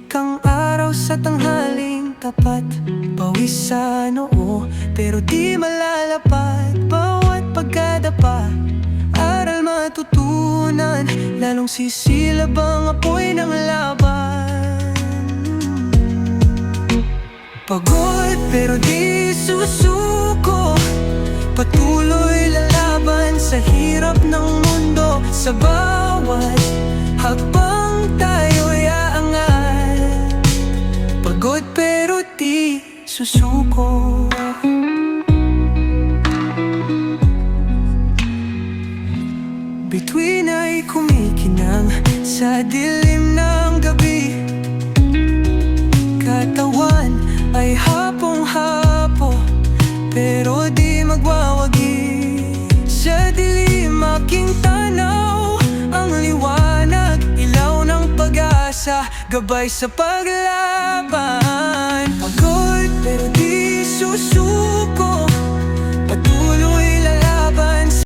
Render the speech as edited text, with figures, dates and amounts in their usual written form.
Tahimik ang araw sa tanghaling tapat. Pawis sa noo, pero di malalapat. Bawat pagkadapa, aral matutunan. Lalong sisilab ang apoy ng laban. Pagod pero di susuko, patuloy lalaban sa hirap ng mundo. Sa bawat hakbang tayo'y aangat. Pagod pero di susuko. Bituin ay kumikinang sa dilim ng gabi. Katawan ay hapong-hapo, pero di magwawagi. Sa dilim aking tanaw, ang liwanag, ilaw ng pag-asa, gabay sa paglaban. Pagod pero di susuko,